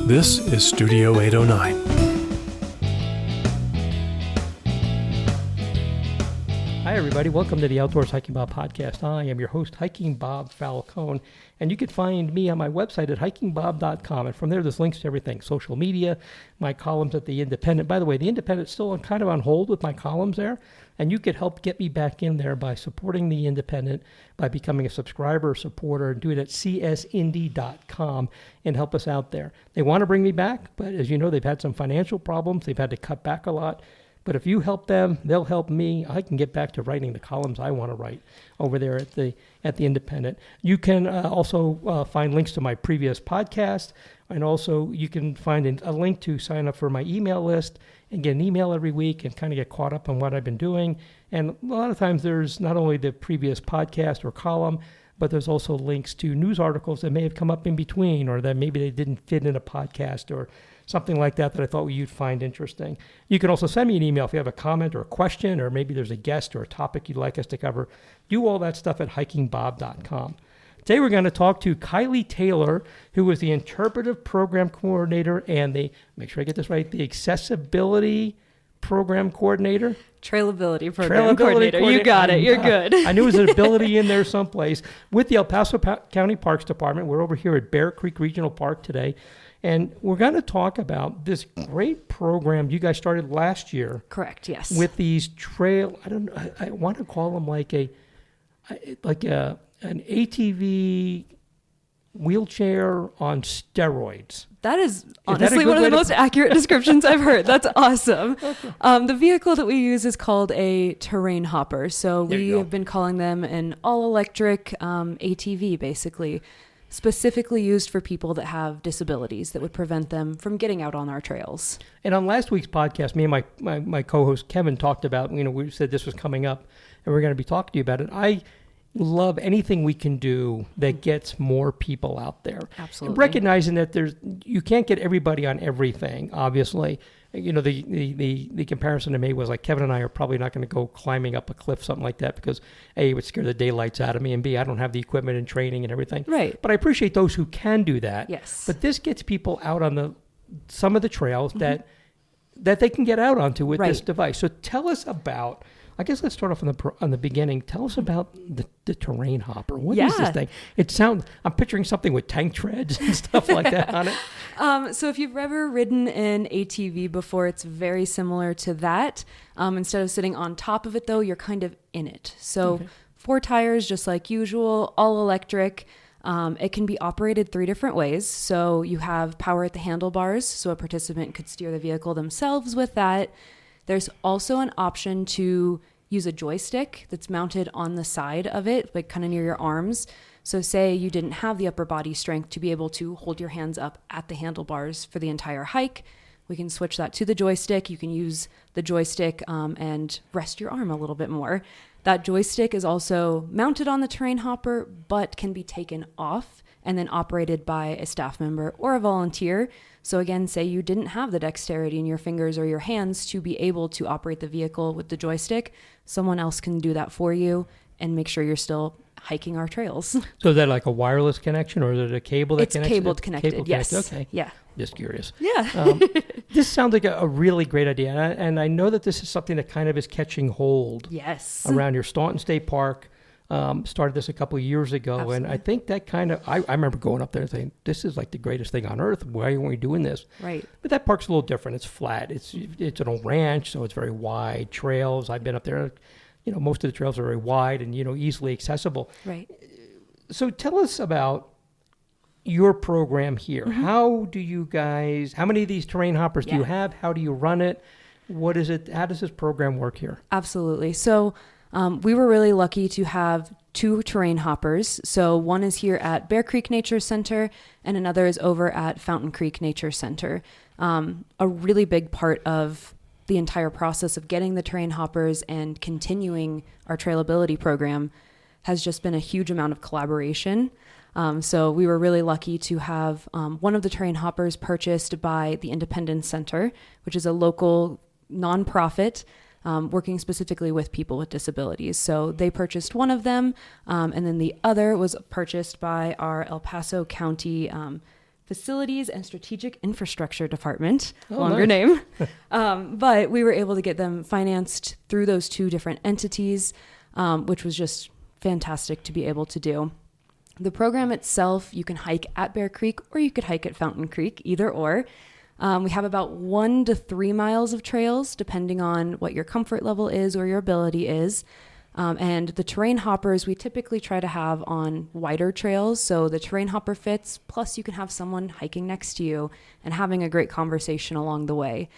This is Studio 809. Hi, everybody. Welcome to the Outdoors Hiking Bob podcast. I am your host, Hiking Bob Falcone, and you can find me on my website at hikingbob.com. And from there, there's links to everything, social media, my columns at The Independent. By the way, The Independent's still kind of on hold with my columns there, and you could help get me back in there by supporting The Independent, by becoming a subscriber or supporter, and do it at csindy.com and help us out there. They want to bring me back, but as you know, they've had some financial problems. They've had to cut back a lot. But if you help them, they'll help me. I can get back to writing the columns I want to write over there at the Independent. You can also find links to my previous podcast, and also you can find a link to sign up for my email list and get an email every week and kind of get caught up on what I've been doing. And a lot of times there's not only the previous podcast or column, but there's also links to news articles that may have come up in between, or that maybe they didn't fit in a podcast or something like that I thought you'd find interesting. You can also send me an email if you have a comment or a question, or maybe there's a guest or a topic you'd like us to cover. Do all that stuff at hikingbob.com. Today we're going to talk to Kylee Taylor, who is the Interpretive Program Coordinator and make sure I get this right, the Accessibility Program Coordinator? Trailability Program Coordinator. You got it. You're good. I knew there was an ability in there someplace. With the El Paso County Parks Department, we're over here at Bear Creek Regional Park today. And we're going to talk about this great program you guys started last year. Correct, yes. With these I want to call them like an ATV wheelchair on steroids. That is honestly one of the most accurate descriptions I've heard. That's awesome. Okay. The vehicle that we use is called a terrain hopper. So we have been calling them an all-electric ATV, basically. Specifically used for people that have disabilities that would prevent them from getting out on our trails. And on last week's podcast, me and my co-host Kevin talked about, we said this was coming up and we're going to be talking to you about it. I love anything we can do that gets more people out there. Absolutely. And recognizing that you can't get everybody on everything, obviously. The comparison to me was like Kevin and I are probably not going to go climbing up a cliff, something like that, because A, it would scare the daylights out of me, and B, I don't have the equipment and training and everything. Right. But I appreciate those who can do that. Yes. But this gets people out on some of the trails that they can get out onto with this device. So tell us about, I guess let's start off on the beginning. Tell us about the terrain hopper. What is this thing? I'm picturing something with tank treads and stuff like that on it. So if you've ever ridden an ATV before, it's very similar to that. Instead of sitting on top of it, though, you're kind of in it. So 4 tires, just like usual, all electric. It can be operated 3 different ways. So you have power at the handlebars, so a participant could steer the vehicle themselves with that. There's also an option to use a joystick that's mounted on the side of it, like kind of near your arms. So say you didn't have the upper body strength to be able to hold your hands up at the handlebars for the entire hike, we can switch that to the joystick. You can use the joystick and rest your arm a little bit more. That joystick is also mounted on the terrain hopper, but can be taken off and then operated by a staff member or a volunteer. So again, say you didn't have the dexterity in your fingers or your hands to be able to operate the vehicle with the joystick, someone else can do that for you and make sure you're still hiking our trails. So is that like a wireless connection, or is it a cable that connects? It's cabled connected, yes. Okay. Yeah. Just curious. Yeah. This sounds like a really great idea. And I know that this is something that kind of is catching hold. Yes. Around your Staunton State Park. Started this a couple of years ago. Absolutely. And I think that kind of, I remember going up there and saying, this is like the greatest thing on earth. Why aren't we doing this? Right. But that park's a little different. It's flat. It's an old ranch, so it's very wide. Trails, I've been up there. Most of the trails are very wide and, easily accessible. Right. So tell us about your program here. How many of these terrain hoppers do you have? How do you run it? What is it? How does this program work here? Absolutely. So we were really lucky to have 2 terrain hoppers. So one is here at Bear Creek Nature Center and another is over at Fountain Creek Nature Center. A really big part of the entire process of getting the terrain hoppers and continuing our trailability program has just been a huge amount of collaboration. So we were really lucky to have one of the terrain hoppers purchased by the Independence Center, which is a local nonprofit working specifically with people with disabilities. So they purchased one of them, and then the other was purchased by our El Paso County Facilities and Strategic Infrastructure Department, Oh, longer nice. name. But we were able to get them financed through those two different entities, which was just fantastic to be able to do. The program itself, you can hike at Bear Creek or you could hike at Fountain Creek, either or. We have about 1 to 3 miles of trails, depending on what your comfort level is or your ability is. And the terrain hoppers, we typically try to have on wider trails. So the terrain hopper fits, plus you can have someone hiking next to you and having a great conversation along the way.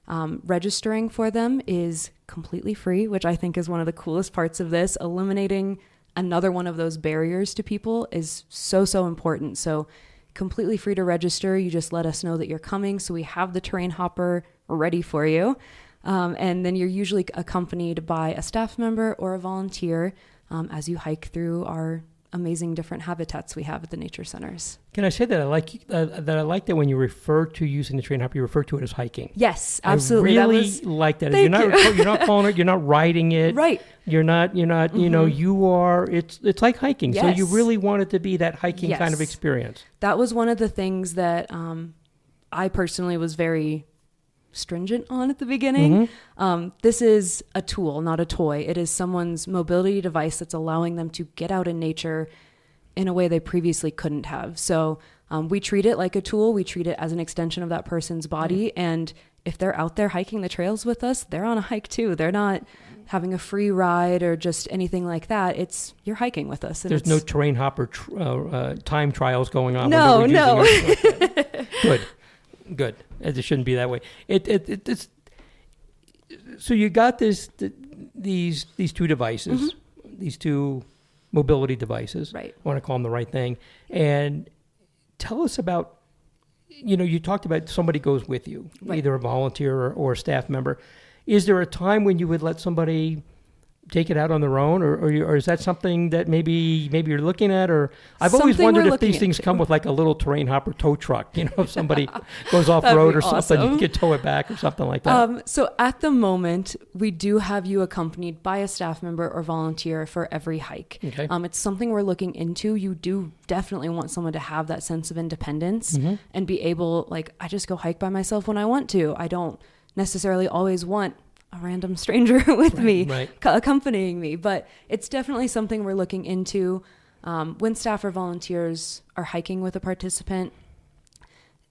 Registering for them is completely free, which I think is one of the coolest parts of this. Eliminating another one of those barriers to people is so, so important. So completely free to register. You just let us know that you're coming. So we have the terrain hopper ready for you. And then you're usually accompanied by a staff member or a volunteer as you hike through our amazing different habitats we have at the nature centers. Can I say that I like that when you refer to using the terrain hopper, you refer to it as hiking. Yes, absolutely. I really like that. You're not calling it. You're not riding it. Right. You're not. Mm-hmm. You are. It's like hiking. Yes. So you really want it to be that hiking Yes. kind of experience. That was one of the things that I personally was very stringent on at the beginning. Mm-hmm. This is a tool, not a toy. It is someone's mobility device that's allowing them to get out in nature in a way they previously couldn't have. So we treat it like a tool. We treat it as an extension of that person's body. Mm-hmm. And if they're out there hiking the trails with us, they're on a hike too. They're not having a free ride or just anything like that. You're hiking with us. And there's no terrain hopper time trials going on. No. Good. It shouldn't be that way. It's so you got these two devices, mm-hmm. these two mobility devices. Right. I want to call them the right thing. And tell us about, you talked about somebody goes with you, right. either a volunteer or a staff member. Is there a time when you would let somebody take it out on their own, or is that something that maybe you're looking at? Or I've always wondered if these things come with like a little terrain hopper tow truck. If somebody goes off road or awesome. something, you could tow it back or something like that. So at the moment, we do have you accompanied by a staff member or volunteer for every hike. Okay. It's something we're looking into. You do definitely want someone to have that sense of independence mm-hmm. and be able, I just go hike by myself when I want to. I don't necessarily always want a random stranger with me, accompanying me. But it's definitely something we're looking into. When staff or volunteers are hiking with a participant,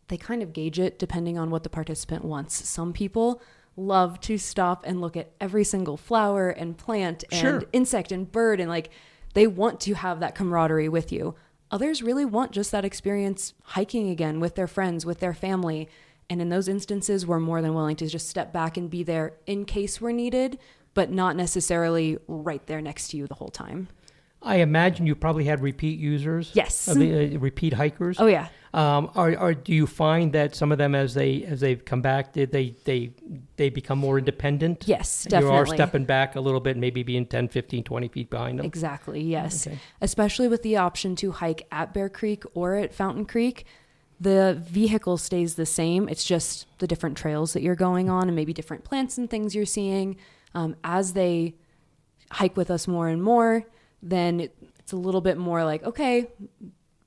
they kind of gauge it depending on what the participant wants. Some people love to stop and look at every single flower and plant and sure. insect and bird, and they want to have that camaraderie with you. Others really want just that experience hiking again with their friends, with their family. And in those instances, we're more than willing to just step back and be there in case we're needed, but not necessarily right there next to you the whole time. I imagine you probably had repeat users. Yes. Repeat hikers. Oh yeah. Or do you find that some of them, as they've come back, they become more independent? Yes, definitely. You are stepping back a little bit, maybe being 10, 15, 20 feet behind them. Exactly. Yes. Okay. Especially with the option to hike at Bear Creek or at Fountain Creek. The vehicle stays the same. It's just the different trails that you're going on and maybe different plants and things you're seeing. As they hike with us more and more, then it's a little bit more like, okay,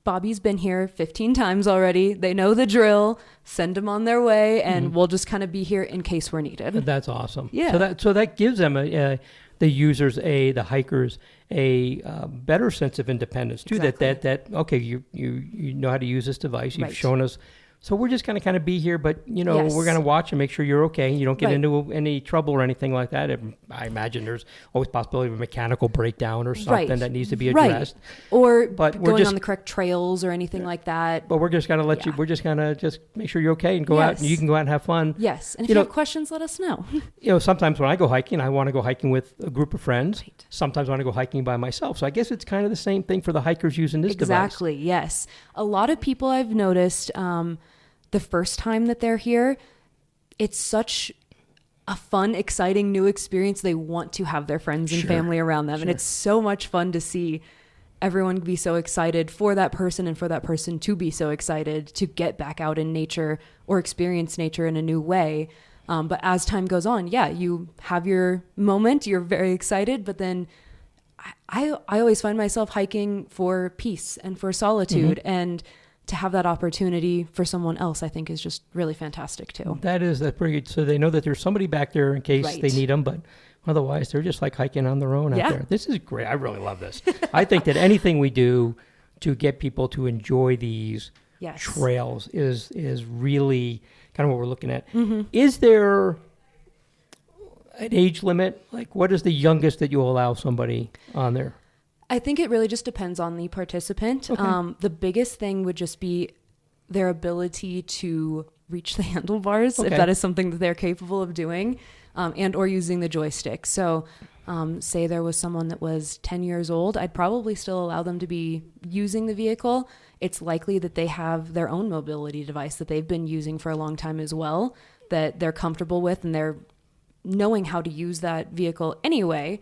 Bobby's been here 15 times already. They know the drill. Send them on their way, and mm-hmm. we'll just kind of be here in case we're needed. That's awesome. Yeah. So that gives them the users, the hikers, a better sense of independence too. Exactly. That okay, you know how to use this device. You've right. shown us. So we're just going to kind of be here, but yes. we're going to watch and make sure you're okay. You don't get right. into any trouble or anything like that. I imagine there's always possibility of a mechanical breakdown or something right. that needs to be addressed. Right. Or but going on the correct trails or anything like that. But we're just going to let you. We're just going to just make sure you're okay and go out. And you can go out and have fun. Yes. And if you have questions, let us know. Sometimes when I go hiking, I want to go hiking with a group of friends. Right. Sometimes I want to go hiking by myself. So I guess it's kind of the same thing for the hikers using this device. Exactly. Yes. A lot of people I've noticed. The first time that they're here, it's such a fun, exciting new experience. They want to have their friends and sure. family around them. Sure. And it's so much fun to see everyone be so excited for that person and for that person to be so excited to get back out in nature or experience nature in a new way. But as time goes on, you have your moment, you're very excited, but then I always find myself hiking for peace and for solitude. Mm-hmm. And to have that opportunity for someone else, I think is just really fantastic too. That's pretty good. So they know that there's somebody back there in case Right. they need them, but otherwise they're just like hiking on their own out there. This is great. I really love this. I think that anything we do to get people to enjoy these trails is really kind of what we're looking at. Is there an age limit? Like, what is the youngest that you allow somebody on there? I think it really just depends on the participant. Okay. The biggest thing would just be their ability to reach the handlebars, if that is something that they're capable of doing, and or using the joystick. So say there was someone that was 10 years old, I'd probably still allow them to be using the vehicle. It's likely that they have their own mobility device that they've been using for a long time as well, that they're comfortable with, and they're knowing how to use that vehicle anyway.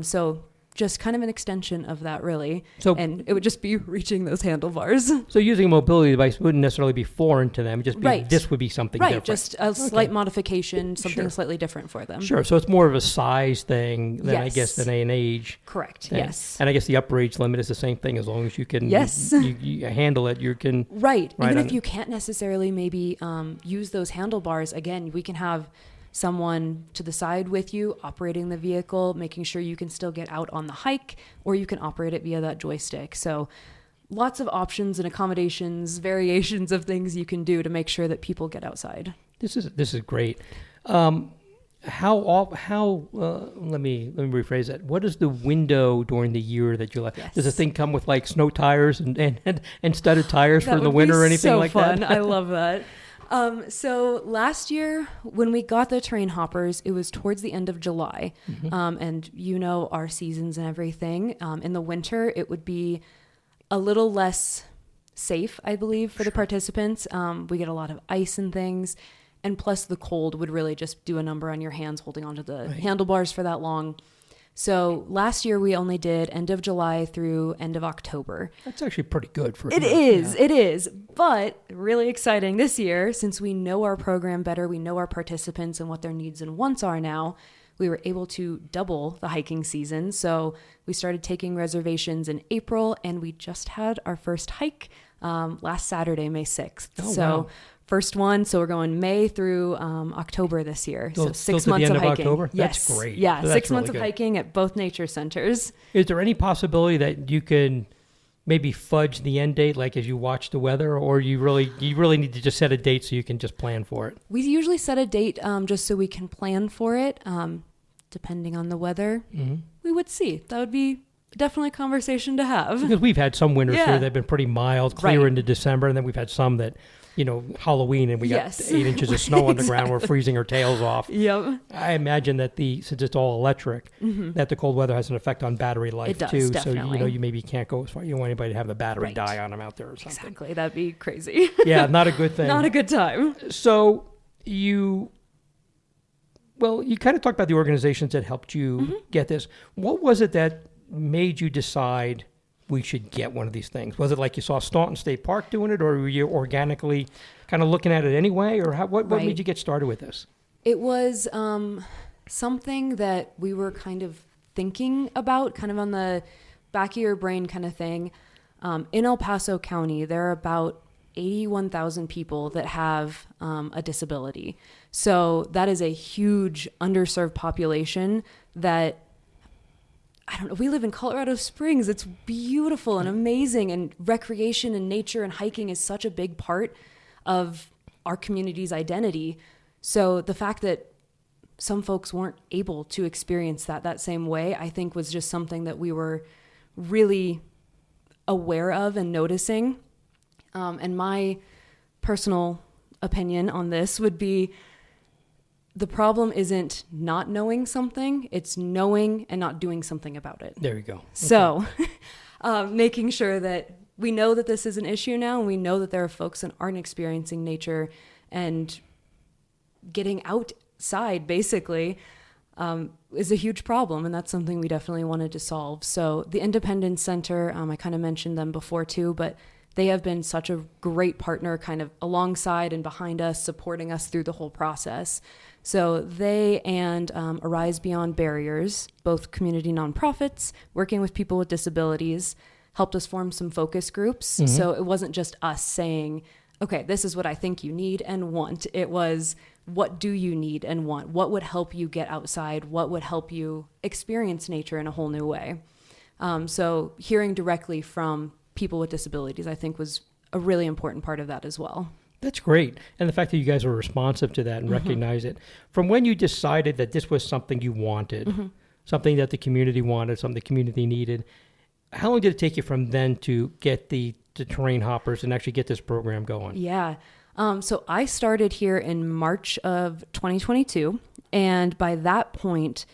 So just kind of an extension of that, really. And it would just be reaching those handlebars. So using a mobility device wouldn't necessarily be foreign to them. Just be, this would be something different. Just a slight modification, something slightly different for them. Sure. So it's more of a size thing than I guess than an age. Correct. Thing. Yes. And I guess the upper age limit is the same thing. As long as you can you handle it, you can. Right. Even if you can't necessarily maybe use those handlebars, again, we can have someone to the side with you operating the vehicle, making sure you can still get out on the hike, or you can operate it via that joystick. So lots of options and accommodations, variations of things you can do to make sure that people get outside. This is great. Let me rephrase that. What is the window during the year that you like? Does the thing come with like snow tires and studded tires for the winter or anything like that? That would be so fun. I love that. So last year when we got the terrain hoppers, it was towards the end of July. And our seasons and everything. In the winter, it would be a little less safe, I believe, for the participants. We get a lot of ice and things. And plus the cold would really just do a number on your hands holding onto the handlebars for that long. So last year we only did end of July through end of October. That's actually pretty good for it is. But really exciting this year, since we know our program better, we know our participants and what their needs and wants are now, we were able to double the hiking season. So we started taking reservations in April, and we just had our first hike last Saturday, May 6th. Wow. First one, so we're going May through October this year. So 6 months of hiking. October? Yes. That's great. Yeah, so 6 months of hiking at both nature centers. Is there any possibility that you can maybe fudge the end date, like as you watch the weather, or you really need to just set a date so you can just plan for it? We usually set a date just so we can plan for it. Depending on the weather, we would see. That would be definitely a conversation to have. Because we've had some winters here that have been pretty mild, clear into December, and then we've had some that, Halloween, and we got 8 inches of snow on the ground. We're freezing our tails off. Yep. I imagine that since it's all electric, that the cold weather has an effect on battery life it does, too. Definitely. So you maybe can't go as far. You don't want anybody to have the battery die on them out there or something. Exactly. That'd be crazy. Yeah, not a good thing. Not a good time. So you kind of talked about the organizations that helped you get this. What was it that made you decide we should get one of these things? Was it like you saw Staunton State Park doing it, or were you organically kind of looking at it anyway, or what made you get started with this? It was something that we were kind of thinking about, kind of on the back of your brain kind of thing. In El Paso County, there are about 81,000 people that have a disability. So that is a huge underserved population that, I don't know, we live in Colorado Springs. It's beautiful and amazing, and recreation and nature and hiking is such a big part of our community's identity. So the fact that some folks weren't able to experience that same way, I think was just something that we were really aware of and noticing. And my personal opinion on this would be, the problem isn't not knowing something, it's knowing and not doing something about it. There you go. Okay. So making sure that we know that this is an issue now, and we know that there are folks that aren't experiencing nature and getting outside, basically, is a huge problem. And that's something we definitely wanted to solve. So the Independence Center, I kind of mentioned them before too, but they have been such a great partner kind of alongside and behind us, supporting us through the whole process. So they and Arise Beyond Barriers, both community nonprofits working with people with disabilities, helped us form some focus groups. Mm-hmm. So it wasn't just us saying, okay, this is what I think you need and want. It was, what do you need and want? What would help you get outside? What would help you experience nature in a whole new way? So hearing directly from people with disabilities, I think, was a really important part of that as well. That's great. And the fact that you guys were responsive to that and recognize it. From when you decided that this was something you wanted, something that the community wanted, something the community needed, how long did it take you from then to get the terrain hoppers and actually get this program going? Yeah. So I started here in March of 2022. And by that point,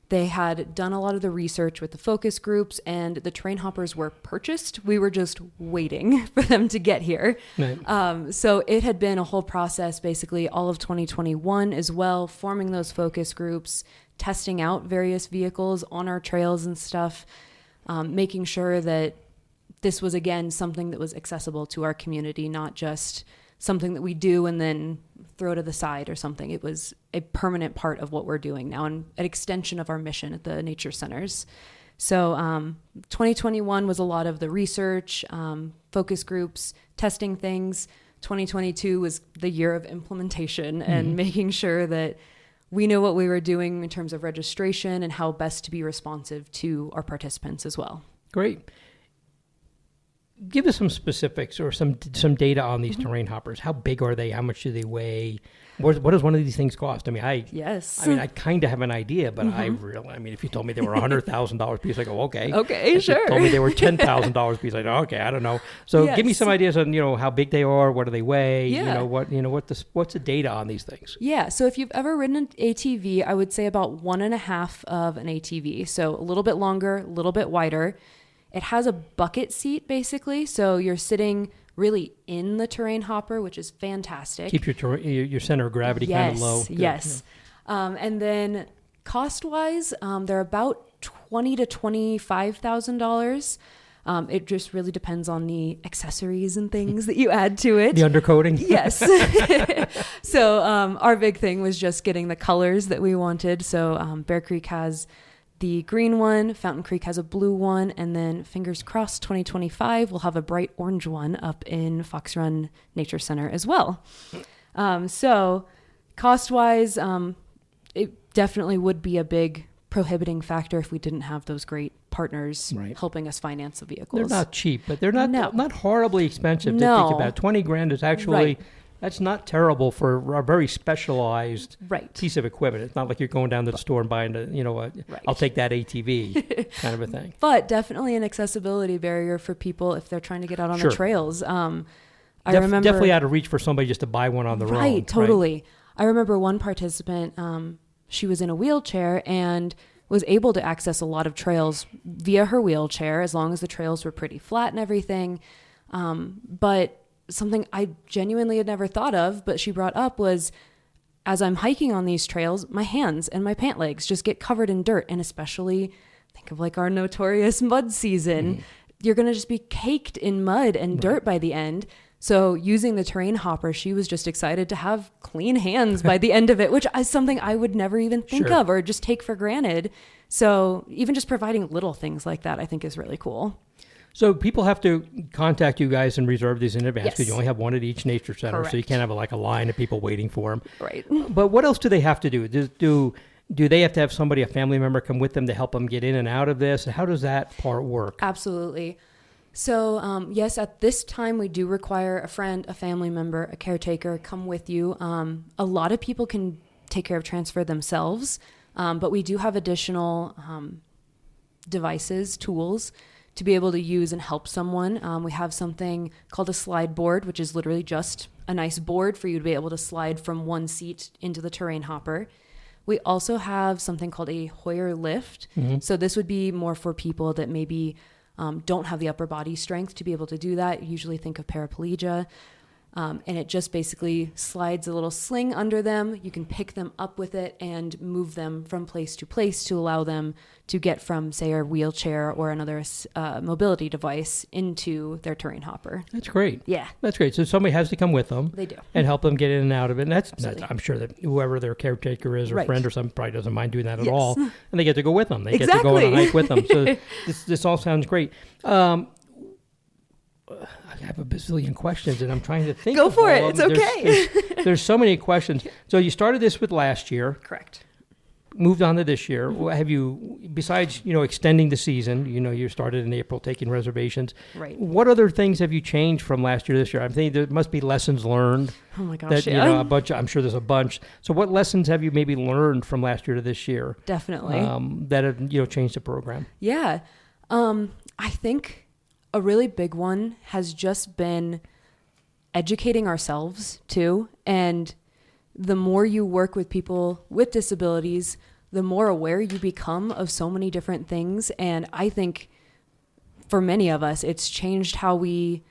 they had done a lot of the research with the focus groups, and the terrain hoppers were purchased. We were just waiting for them to get here. Right. So it had been a whole process, basically all of 2021 as well, forming those focus groups, testing out various vehicles on our trails and stuff, making sure that this was, again, something that was accessible to our community, not just something that we do and then throw to the side or something. It was a permanent part of what we're doing now and an extension of our mission at the nature centers. So 2021 was a lot of the research, focus groups, testing things. 2022 was the year of implementation and making sure that we know what we were doing in terms of registration and how best to be responsive to our participants as well. Great. Give us some specifics or some data on these terrain hoppers. How big are they? How much do they weigh? What does one of these things cost? I mean, I kind of have an idea, but if you told me they were $100,000 piece, I go, okay. Okay, if sure. you told me they were $10,000 piece, I go, okay, I don't know. So give me some ideas on, how big they are, what do they weigh? Yeah. What's the data on these things? Yeah. So if you've ever ridden an ATV, I would say about 1.5 of an ATV. So a little bit longer, a little bit wider. It has a bucket seat, basically, so you're sitting really in the terrain hopper, which is fantastic. Keep your center of gravity kind of low. Yes. Yeah. And then cost-wise, they're about $20,000 to $25,000. It just really depends on the accessories and things that you add to it. The undercoating? Yes. So our big thing was just getting the colors that we wanted. So Bear Creek has the green one, Fountain Creek has a blue one, and then fingers crossed 2025 we'll have a bright orange one up in Fox Run Nature Center as well. So cost-wise, it definitely would be a big prohibiting factor if we didn't have those great partners helping us finance the vehicles. They're not cheap, but they're not horribly expensive to think about. $20,000 is actually... That's not terrible for a very specialized piece of equipment. It's not like you're going down to the store and buying I'll take that ATV kind of a thing. But definitely an accessibility barrier for people if they're trying to get out on the trails. I remember definitely out of reach for somebody just to buy one on their own. Right, totally. I remember one participant, she was in a wheelchair and was able to access a lot of trails via her wheelchair as long as the trails were pretty flat and everything. But something I genuinely had never thought of, but she brought up was, as I'm hiking on these trails, my hands and my pant legs just get covered in dirt. And especially think of like our notorious mud season, you're going to just be caked in mud and dirt by the end. So using the terrain hopper, she was just excited to have clean hands by the end of it, which is something I would never even think of or just take for granted. So even just providing little things like that, I think is really cool. So people have to contact you guys and reserve these in advance because you only have one at each nature center. Correct. So you can't have a line of people waiting for them. Right. But what else do they have to do? Do they have to have somebody, a family member, come with them to help them get in and out of this? How does that part work? Absolutely. So yes, at this time we do require a friend, a family member, a caretaker come with you. A lot of people can take care of transfer themselves, but we do have additional devices, tools to be able to use and help someone. We have something called a slide board, which is literally just a nice board for you to be able to slide from one seat into the terrain hopper. We also have something called a Hoyer lift. So this would be more for people that maybe don't have the upper body strength to be able to do that. You usually think of paraplegia. And it just basically slides a little sling under them. You can pick them up with it and move them from place to place to allow them to get from, say, a wheelchair or another mobility device into their terrain hopper. That's great. Yeah. That's great. So somebody has to come with them. They do. And help them get in and out of it. And that's I'm sure that whoever their caretaker is or friend or something probably doesn't mind doing that at all. And they get to go with them. They get to go on a hike with them. So this all sounds great. I have a bazillion questions, and I'm trying to think. Go for it. It's okay. There's so many questions. So you started this with last year. Correct. Moved on to this year. Have you, besides, extending the season, you started in April taking reservations. Right. What other things have you changed from last year to this year? I'm thinking there must be lessons learned. Oh my gosh, a bunch. I'm sure there's a bunch. So what lessons have you maybe learned from last year to this year? Definitely. That have, changed the program? Yeah. I think a really big one has just been educating ourselves too. And the more you work with people with disabilities, the more aware you become of so many different things. And I think for many of us, it's changed how we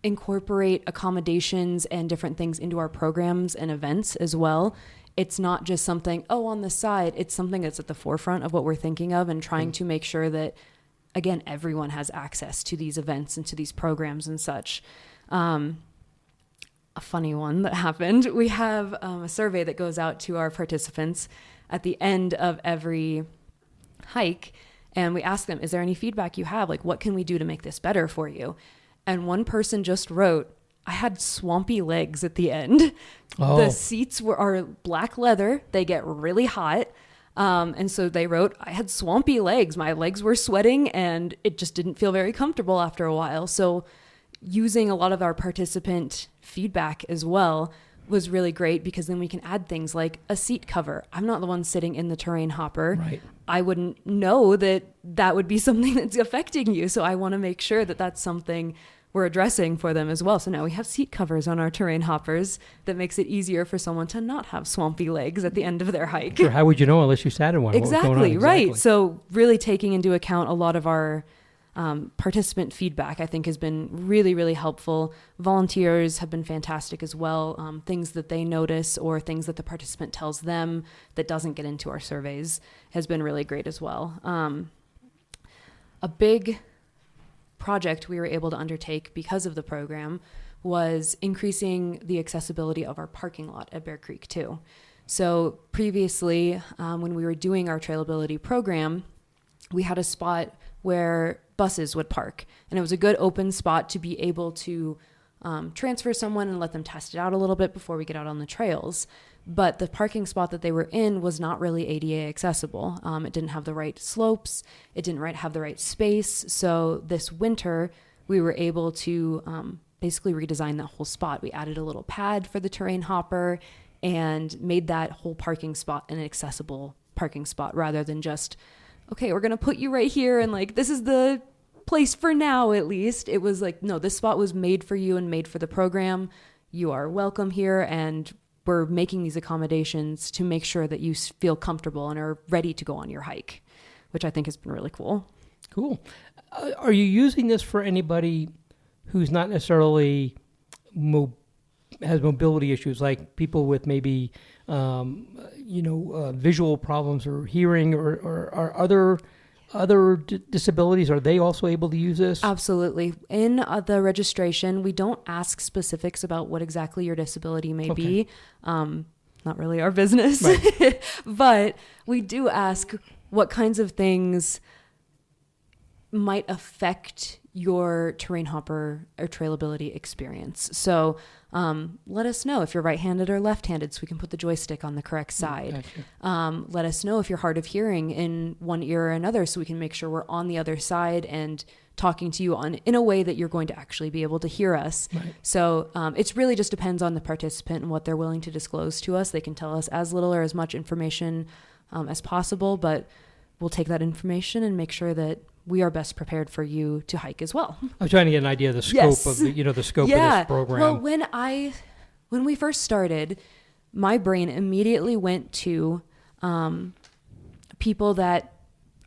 incorporate accommodations and different things into our programs and events as well. It's not just something, on the side. It's something that's at the forefront of what we're thinking of and trying to make sure that, again, everyone has access to these events and to these programs and such. A funny one that happened. We have a survey that goes out to our participants at the end of every hike. And we ask them, is there any feedback you have? Like, what can we do to make this better for you? And one person just wrote, I had swampy legs at the end. Oh. The seats are black leather. They get really hot. And so they wrote, I had swampy legs. My legs were sweating and it just didn't feel very comfortable after a while. So using a lot of our participant feedback as well was really great, because then we can add things like a seat cover. I'm not the one sitting in the terrain hopper. Right. I wouldn't know that would be something that's affecting you. So I want to make sure that that's something we're addressing for them as well. So now we have seat covers on our terrain hoppers that makes it easier for someone to not have swampy legs at the end of their hike. Sure. How would you know unless you sat in one? Exactly. Right. So really taking into account a lot of our participant feedback, I think, has been really, really helpful. Volunteers have been fantastic as well. Things that they notice or things that the participant tells them that doesn't get into our surveys has been really great as well. A big project we were able to undertake because of the program was increasing the accessibility of our parking lot at Bear Creek too. So previously, when we were doing our Trailability Program, we had a spot where buses would park, and it was a good open spot to be able to transfer someone and let them test it out a little bit before we get out on the trails. But the parking spot that they were in was not really ADA accessible. It didn't have the right slopes. It didn't have the right space. So this winter, we were able to basically redesign that whole spot. We added a little pad for the terrain hopper and made that whole parking spot an accessible parking spot, rather than just, okay, we're going to put you right here and like, this is the place for now, at least. It was like, no, this spot was made for you and made for the program. You are welcome here, and we're making these accommodations to make sure that you feel comfortable and are ready to go on your hike, which I think has been really cool. Cool. Are you using this for anybody who's not necessarily has mobility issues, like people with maybe visual problems or hearing or other disabilities? Are they also able to use this? Absolutely. In the registration, we don't ask specifics about what exactly your disability may be. Not really our business. Right. But we do ask what kinds of things might affect your terrain hopper or trailability experience. So let us know if you're right-handed or left-handed so we can put the joystick on the correct side. Gotcha. Let us know if you're hard of hearing in one ear or another so we can make sure we're on the other side and talking to you in a way that you're going to actually be able to hear us. Right. So it really just depends on the participant and what they're willing to disclose to us. They can tell us as little or as much information as possible, but we'll take that information and make sure that we are best prepared for you to hike as well. I'm trying to get an idea of the scope of the scope of this program. Well, when we first started, my brain immediately went to people that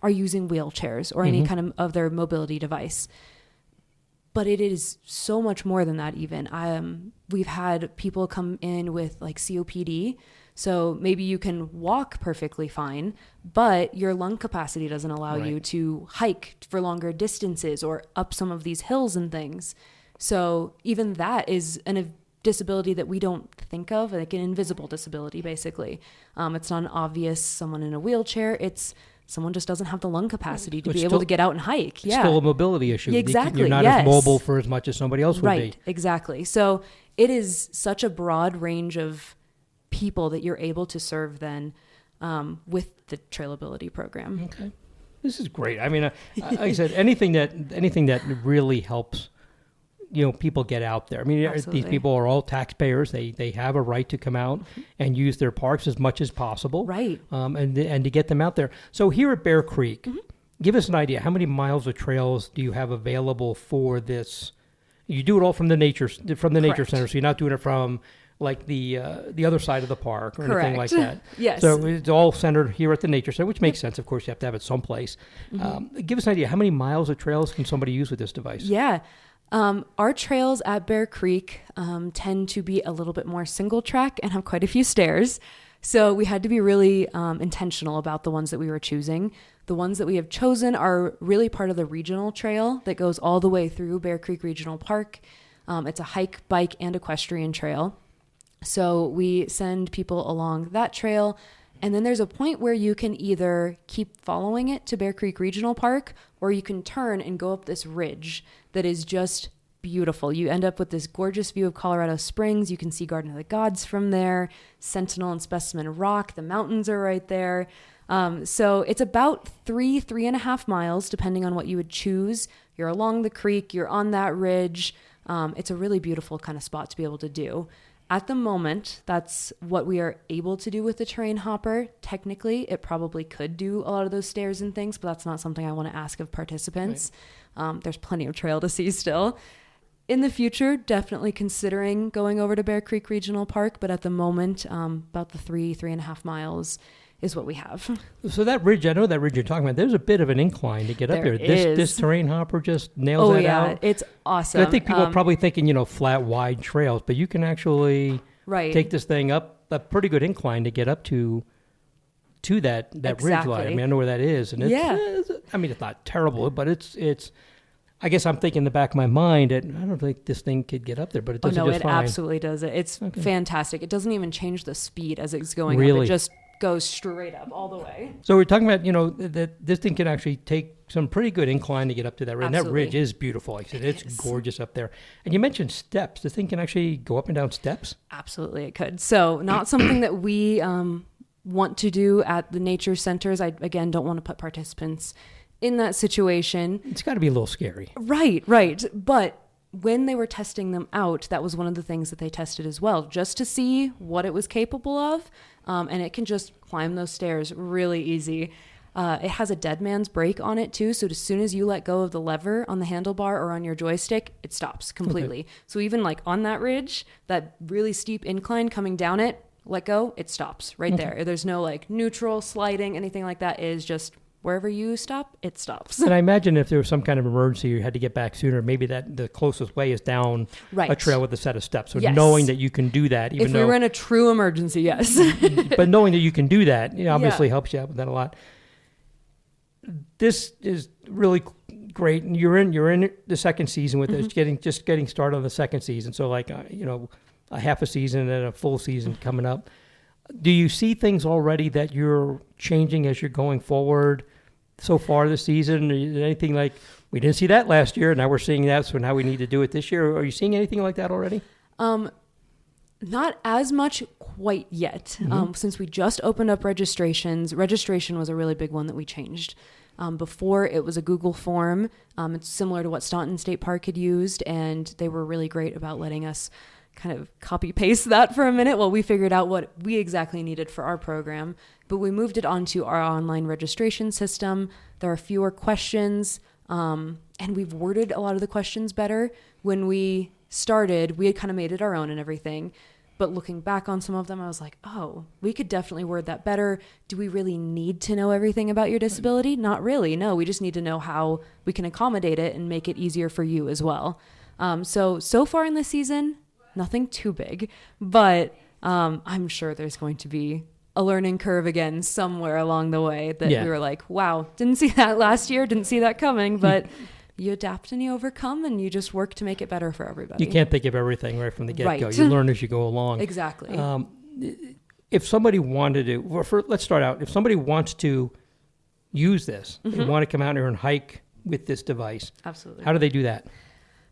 are using wheelchairs or any kind of their mobility device. But it is so much more than that even. We've had people come in with like COPD. So maybe you can walk perfectly fine, but your lung capacity doesn't allow you to hike for longer distances or up some of these hills and things. So even that is a disability that we don't think of, like an invisible disability, basically. It's not an obvious someone in a wheelchair. It's someone just doesn't have the lung capacity to So be it's able still- to get out and hike. It's still a mobility issue. Exactly. You're not yes. as mobile for as much as somebody else would Right. be. Exactly. So it is such a broad range of people that you're able to serve then with the Trailability Program. Okay. This is great. I mean, like I said, anything that really helps, people get out there. I mean, Absolutely. these people are all taxpayers. They have a right to come out and use their parks as much as possible. Right. And to get them out there. So here at Bear Creek, give us an idea. How many miles of trails do you have available for this? You do it all from the nature Correct. center. So you're not doing it from like the other side of the park or anything like that. Yes. So it's all centered here at the nature center, which makes sense. Of course, you have to have it someplace. Give us an idea. How many miles of trails can somebody use with this device? Yeah. Our trails at Bear Creek tend to be a little bit more single track and have quite a few stairs. So we had to be really intentional about the ones that we were choosing. The ones that we have chosen are really part of the regional trail that goes all the way through Bear Creek Regional Park. It's a hike, bike, and equestrian trail. So we send people along that trail. And then there's a point where you can either keep following it to Bear Creek Regional Park, or you can turn and go up this ridge that is just beautiful. You end up with this gorgeous view of Colorado Springs. You can see Garden of the Gods from there, Sentinel and Specimen Rock. The mountains are right there. So it's about 3.5 miles, depending on what you would choose. You're along the creek, you're on that ridge. It's a really beautiful kind of spot to be able to do. At the moment, that's what we are able to do with the terrain hopper. Technically, it probably could do a lot of those stairs and things, but that's not something I want to ask of participants. Right. There's plenty of trail to see still. In the future, definitely considering going over to Bear Creek Regional Park, but at the moment, about the 3.5 miles is what we have. So that ridge, I know that ridge you're talking about, there's a bit of an incline to get up there. This terrain hopper just nails that out. It's awesome. I think people are probably thinking, flat, wide trails, but you can actually take this thing up a pretty good incline to get up to that ridge line. I mean, I know where that is. And it's not terrible, but it's I guess I'm thinking in the back of my mind that I don't think this thing could get up there, but it does it just fine. No, it absolutely does it. It's fantastic. It doesn't even change the speed as it's going really? up. It just goes straight up all the way. So we're talking about, that this thing can actually take some pretty good incline to get up to that ridge. And that ridge is beautiful. Like I said, it's gorgeous up there. And you mentioned steps. This thing can actually go up and down steps? Absolutely, it could. So not something that we want to do at the nature centers. I, again, don't want to put participants in that situation. It's got to be a little scary. Right. But when they were testing them out, that was one of the things that they tested as well, just to see what it was capable of. And it can just climb those stairs really easy. It has a dead man's brake on it too. So as soon as you let go of the lever on the handlebar or on your joystick, it stops completely. Okay. So even like on that ridge, that really steep incline coming down it, let go, it stops right there. There's no like neutral sliding, anything like that. It is just wherever you stop, it stops. And I imagine if there was some kind of emergency, you had to get back sooner, maybe that the closest way is down a trail with a set of steps. So knowing that you can do that, even though... If we were in a true emergency, yes. But knowing that you can do that, obviously helps you out with that a lot. This is really great. And you're in the second season with this, just getting started on the second season. So like, a half a season and then a full season coming up. Do you see things already that you're changing as you're going forward so far this season? Anything like, we didn't see that last year, now we're seeing that, so now we need to do it this year? Are you seeing anything like that already? Not as much quite yet. Since we just opened up registrations, registration was a really big one that we changed. Before, it was a Google form. It's similar to what Staunton State Park had used, and they were really great about letting us kind of copy paste that for a minute while we figured out what we exactly needed for our program. But we moved it onto our online registration system. There are fewer questions, and we've worded a lot of the questions better. When we started, we had kind of made it our own and everything. But looking back on some of them, I was like, oh, we could definitely word that better. Do we really need to know everything about your disability? Not really. No, we just need to know how we can accommodate it and make it easier for you as well. So far in this season, nothing too big, but I'm sure there's going to be a learning curve again somewhere along the way that we were like, wow, didn't see that last year, didn't see that coming, but you adapt and you overcome and you just work to make it better for everybody. You can't think of everything right from the get-go. You learn as you go along. Exactly. If somebody wanted to, let's start out. If somebody wants to use this, they want to come out here and hike with this device. Absolutely. How do they do that?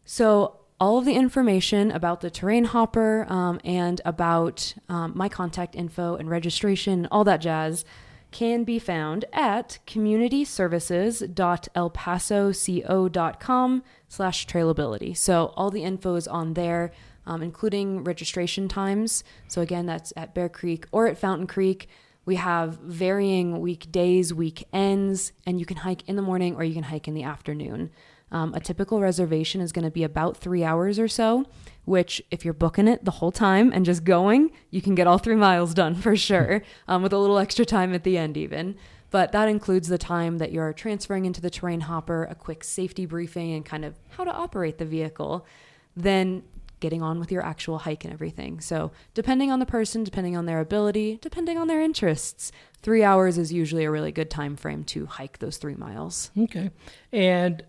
So all of the information about the terrain hopper and about my contact info and registration, all that jazz, can be found at communityservices.elpasoco.com/trailability. So all the info is on there, including registration times. So again, that's at Bear Creek or at Fountain Creek. We have varying weekdays, weekends, and you can hike in the morning or you can hike in the afternoon. A typical reservation is going to be about 3 hours or so, which if you're booking it the whole time and just going, you can get all 3 miles done for sure, with a little extra time at the end even. But that includes the time that you're transferring into the terrain hopper, a quick safety briefing and kind of how to operate the vehicle, then getting on with your actual hike and everything. So depending on the person, depending on their ability, depending on their interests, 3 hours is usually a really good time frame to hike those 3 miles. Okay. And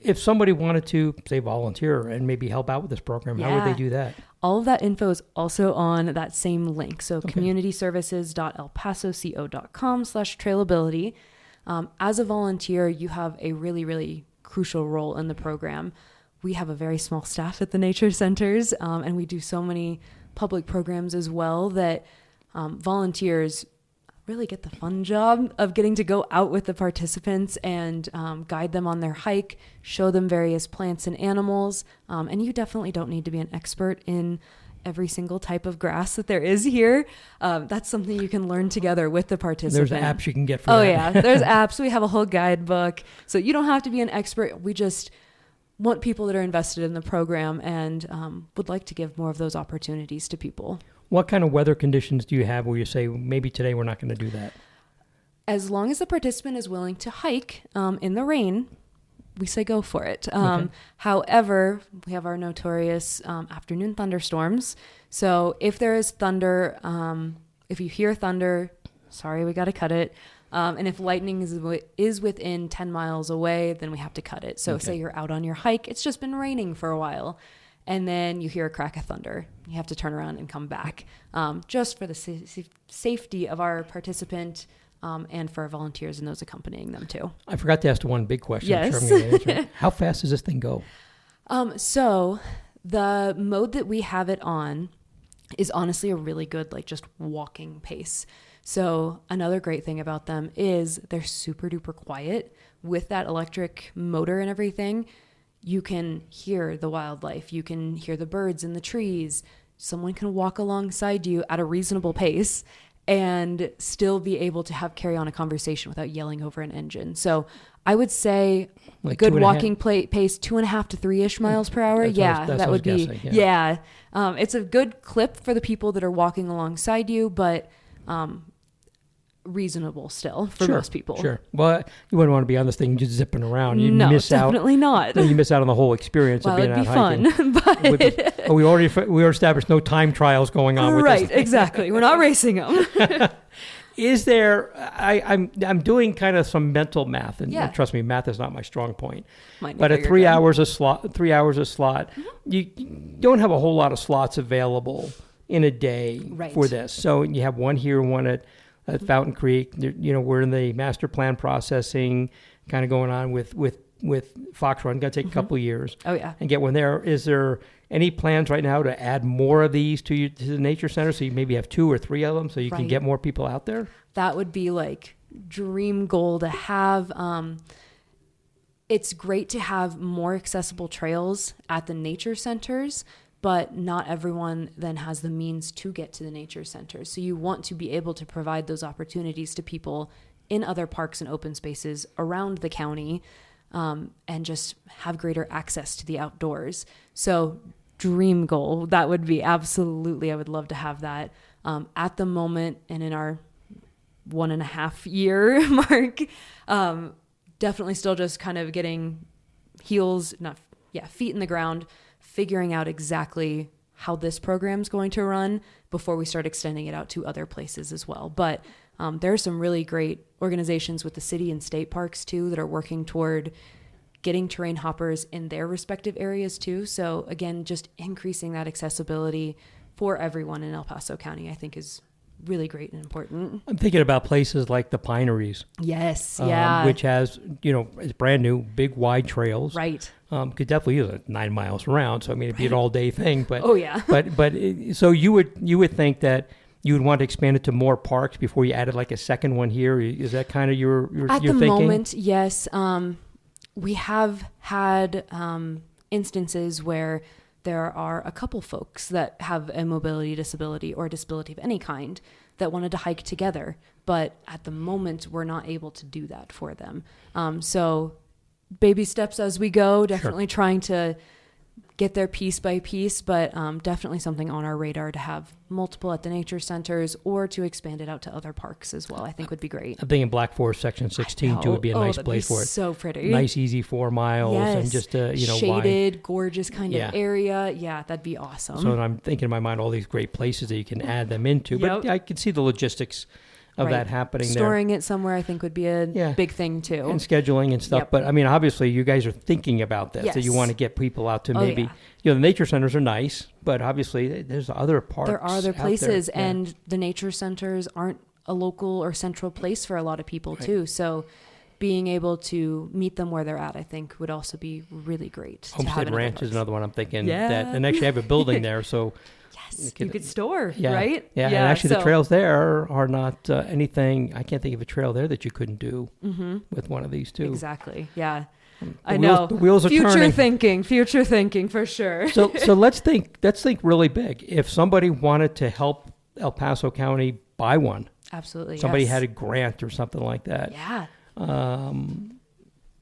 if somebody wanted to, say, volunteer and maybe help out with this program, how would they do that? All of that info is also on that same link. So communityservices.elpasoco.com/trailability. As a volunteer, you have a really, really crucial role in the program. We have a very small staff at the nature centers, and we do so many public programs as well that volunteers really get the fun job of getting to go out with the participants and guide them on their hike, show them various plants and animals. And you definitely don't need to be an expert in every single type of grass that there is here. That's something you can learn together with the participant. There's apps you can get for that. Oh yeah, there's apps. We have a whole guidebook. So you don't have to be an expert. We just want people that are invested in the program and would like to give more of those opportunities to people. What kind of weather conditions do you have where you say, maybe today we're not going to do that? As long as the participant is willing to hike in the rain, we say go for it. Okay. However, we have our notorious afternoon thunderstorms. So if there is thunder, if you hear thunder, sorry, we got to cut it. And if lightning is within 10 miles away, then we have to cut it. So say you're out on your hike, it's just been raining for a while, and then you hear a crack of thunder. You have to turn around and come back, just for the safety of our participant and for our volunteers and those accompanying them too. I forgot to ask one big question. Yes. I'm sure I'm going to answer. How fast does this thing go? So the mode that we have it on is honestly a really good, just walking pace. So another great thing about them is they're super duper quiet. With that electric motor and everything, you can hear the wildlife. You can hear the birds in the trees. Someone can walk alongside you at a reasonable pace and still be able to carry on a conversation without yelling over an engine. So I would say good walking pace, 2.5 to 3-ish miles per hour. That would be, it's a good clip for the people that are walking alongside you, but reasonable still for most people. Sure. Well, you wouldn't want to be on this thing just zipping around. You miss definitely not. You miss out on the whole experience of being out hiking. It'd be fun, but we already established no time trials going on with this. Right, exactly. We're not racing them. Is there? I'm doing kind of some mental math, and trust me, math is not my strong point. But at 3 hours a slot, mm-hmm. you don't have a whole lot of slots available in a day for this. So you have one here, one at Fountain Creek. We're in the master plan processing, kind of going on with Fox Run. Got to take a couple of years. Oh yeah, and get one there. Is there any plans right now to add more of these to the nature center, so you maybe have 2 or 3 of them, so you can get more people out there? That would be dream goal to have. It's great to have more accessible trails at the nature centers, but not everyone then has the means to get to the nature centers. So you want to be able to provide those opportunities to people in other parks and open spaces around the county, and just have greater access to the outdoors. So dream goal, that would be absolutely, I would love to have that. At the moment and in our 1.5 year mark, definitely still just kind of getting feet in the ground, figuring out exactly how this program's going to run before we start extending it out to other places as well. But there are some really great organizations with the city and state parks too that are working toward getting terrain hoppers in their respective areas too. So again, just increasing that accessibility for everyone in El Paso County, I think, is really great and important. I'm thinking about places like the Pineries. Yes, which has, it's brand new, big wide trails. Right. Could definitely use it 9 miles around. So I mean, it'd be an all day thing. But oh yeah. So you would think that you would want to expand it to more parks before you added like a second one here. Is that kind of your At your the thinking? moment, yes. We have had instances where there are a couple folks that have a mobility disability or a disability of any kind that wanted to hike together. But at the moment, we're not able to do that for them. So baby steps as we go, definitely trying to get there piece by piece, but definitely something on our radar to have multiple at the nature centers or to expand it out to other parks as well. I think would be great. I'm thinking Black Forest Section 16 too would be a nice place for it. So pretty. Nice, easy 4 miles and just shaded, wide. Gorgeous kind of area. Yeah, that'd be awesome. So I'm thinking in my mind all these great places that you can add them into, but I can see the logistics of that happening. Storing it somewhere, I think, would be a big thing too. And scheduling and stuff. Yep. But I mean, obviously, you guys are thinking about this. Yes. So you want to get people out to maybe, the nature centers are nice, but obviously, there's other parks. There are other places, out there. and the nature centers aren't a local or central place for a lot of people too. So being able to meet them where they're at, I think, would also be really great. Homestead Ranch is another one I'm thinking. That, and actually, I have a building there, so. You could store, right? Yeah, and actually the trails there are not anything, I can't think of a trail there that you couldn't do with one of these two. Exactly, yeah. I know. The wheels are turning. Future thinking for sure. So let's think really big. If somebody wanted to help El Paso County buy one. Absolutely, somebody had a grant or something like that. Yeah.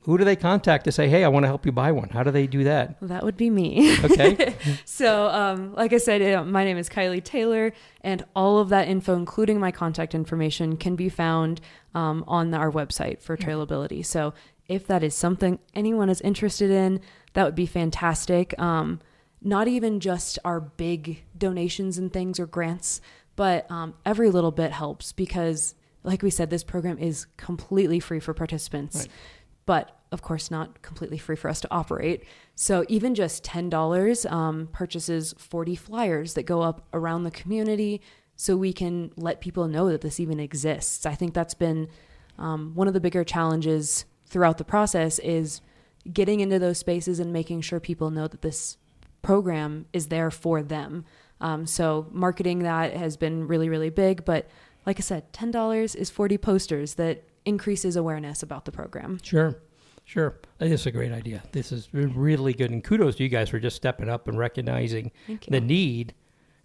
Who do they contact to say, hey, I want to help you buy one? How do they do that? Well, that would be me. Okay. So, like I said, my name is Kylee Taylor, and all of that info, including my contact information, can be found on our website for Trailability. So if that is something anyone is interested in, that would be fantastic. Not even just our big donations and things or grants, but every little bit helps because, like we said, this program is completely free for participants. Right. But of course, not completely free for us to operate. So even just $10 purchases 40 flyers that go up around the community so we can let people know that this even exists. I think that's been one of the bigger challenges throughout the process is getting into those spaces and making sure people know that this program is there for them. So marketing that has been really, really big. But like I said, $10 is 40 posters that increases awareness about the program. Sure. This is a great idea. This is really good. And kudos to you guys for just stepping up and recognizing the need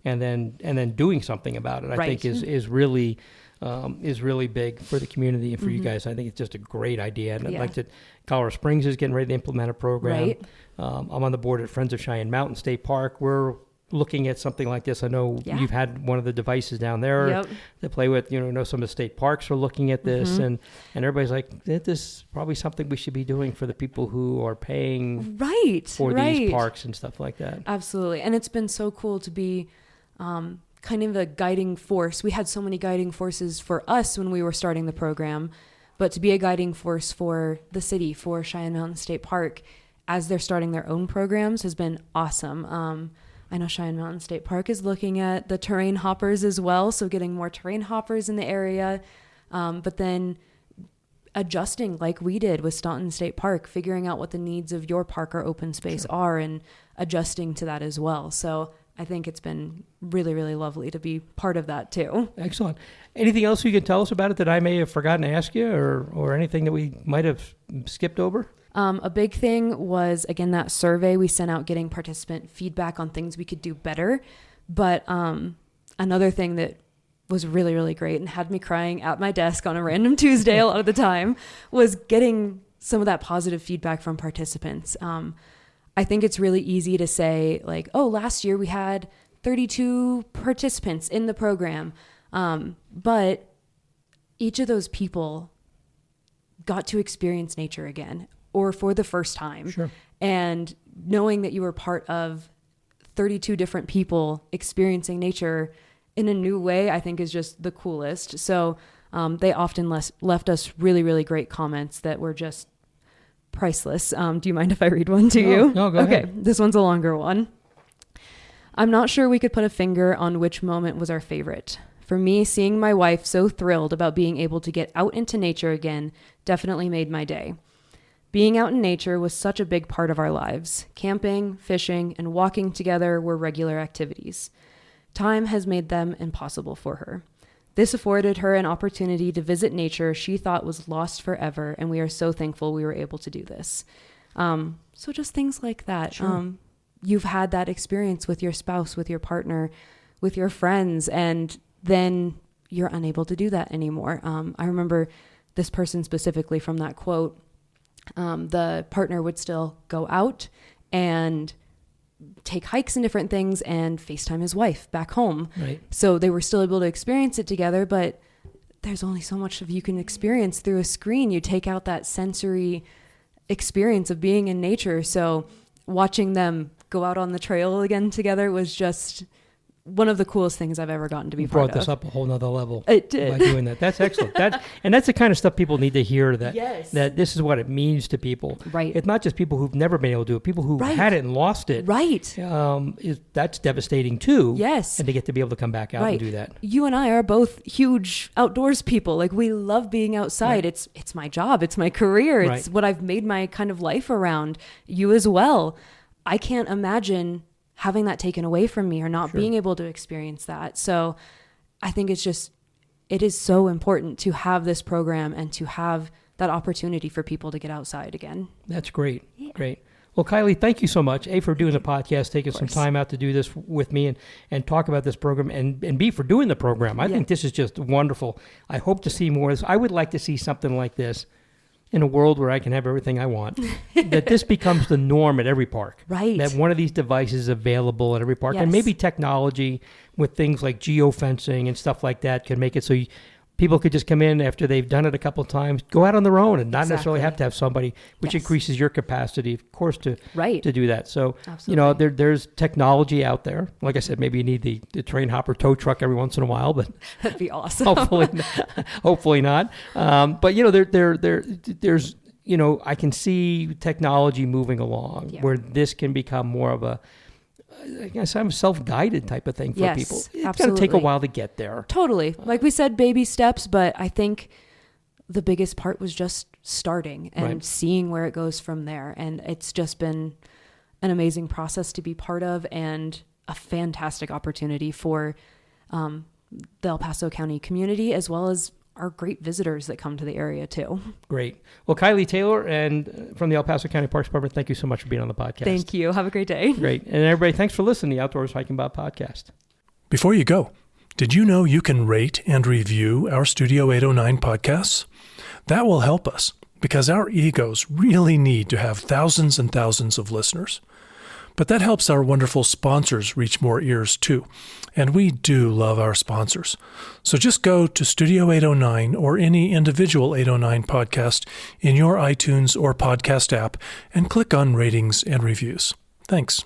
and then doing something about it. I think is really big for the community and for you guys. I think it's just a great idea. And I'd like to, Colorado Springs is getting ready to implement a program. Right. I'm on the board at Friends of Cheyenne Mountain State Park. We're looking at something like this. I know you've had one of the devices down there to play with. Some of the state parks are looking at this, and everybody's like, this is probably something we should be doing for the people who are paying for these parks and stuff like that. Absolutely. And it's been so cool to be kind of a guiding force. We had so many guiding forces for us when we were starting the program, but to be a guiding force for the city, for Cheyenne Mountain State Park, as they're starting their own programs has been awesome. I know Cheyenne Mountain State Park is looking at the terrain hoppers as well, so getting more terrain hoppers in the area, but then adjusting like we did with Staunton State Park, figuring out what the needs of your park or open space are and adjusting to that as well. So I think it's been really, really lovely to be part of that too. Excellent. Anything else you can tell us about it that I may have forgotten to ask you or anything that we might have skipped over? A big thing was, again, that survey we sent out getting participant feedback on things we could do better. But another thing that was really, really great and had me crying at my desk on a random Tuesday a lot of the time was getting some of that positive feedback from participants. I think it's really easy to say like, oh, last year we had 32 participants in the program. But each of those people got to experience nature again or for the first time. Sure. And knowing that you were part of 32 different people experiencing nature in a new way, I think is just the coolest. So they often left us really, really great comments that were just priceless. Do you mind if I read one to you? No, go ahead. Okay, this one's a longer one. I'm not sure we could put a finger on which moment was our favorite. For me, seeing my wife so thrilled about being able to get out into nature again definitely made my day. Being out in nature was such a big part of our lives. Camping, fishing, and walking together were regular activities. Time has made them impossible for her. This afforded her an opportunity to visit nature she thought was lost forever, and we are so thankful we were able to do this. So just things like that. Sure. You've had that experience with your spouse, with your partner, with your friends, and then you're unable to do that anymore. I remember this person specifically from that quote. The partner would still go out and take hikes and different things and FaceTime his wife back home. Right. So they were still able to experience it together, but there's only so much of you can experience through a screen. You take out that sensory experience of being in nature. So watching them go out on the trail again together was just one of the coolest things I've ever gotten to be You part brought of. this up a whole nother level. It did. By doing that. That's excellent. And that's the kind of stuff people need to hear, that Yes. that this is what it means to people. Right. It's not just people who've never been able to do it. People who Right. had it and lost it. Right. That's devastating too. Yes. And to get to be able to come back out Right. and do that. You and I are both huge outdoors people. Like, we love being outside. Right. It's my job. It's my career. It's Right. what I've made my kind of life around. You as well. I can't imagine having that taken away from me or not Sure. being able to experience that. So I think it is so important to have this program and to have that opportunity for people to get outside again. That's great. Yeah. Great. Well, Kylee, thank you so much, A, for doing the podcast, taking some course. time out to do this with me and talk about this program, and B, for doing the program. I think this is just wonderful. I hope to see more of this. I would like to see something like this in a world where I can have everything I want, that this becomes the norm at every park. Right. That one of these devices is available at every park. Yes. And maybe technology with things like geofencing and stuff like that could make it so people could just come in after they've done it a couple of times, go out on their own and not necessarily have to have somebody, which Yes. increases your capacity, of course, to do that. So, Absolutely. there's technology out there. Like I said, maybe you need the train hopper tow truck every once in a while, but That'd be awesome. hopefully not. But there's I can see technology moving along where this can become more of a, I guess, I'm a self-guided type of thing for Yes, people. It's going to absolutely. take a while to get there. Totally. Like we said, baby steps, but I think the biggest part was just starting and Right. seeing where it goes from there. And it's just been an amazing process to be part of and a fantastic opportunity for the El Paso County community, as well as our great visitors that come to the area too. Great. Well, Kylee Taylor and from the El Paso County Parks Department, thank you so much for being on the podcast. Thank you. Have a great day. Great. And everybody, thanks for listening to the Outdoors Hiking Bob podcast. Before you go, did you know you can rate and review our Studio 809 podcasts? That will help us because our egos really need to have thousands and thousands of listeners. But that helps our wonderful sponsors reach more ears too. And we do love our sponsors. So just go to Studio 809 or any individual 809 podcast in your iTunes or podcast app and click on ratings and reviews. Thanks.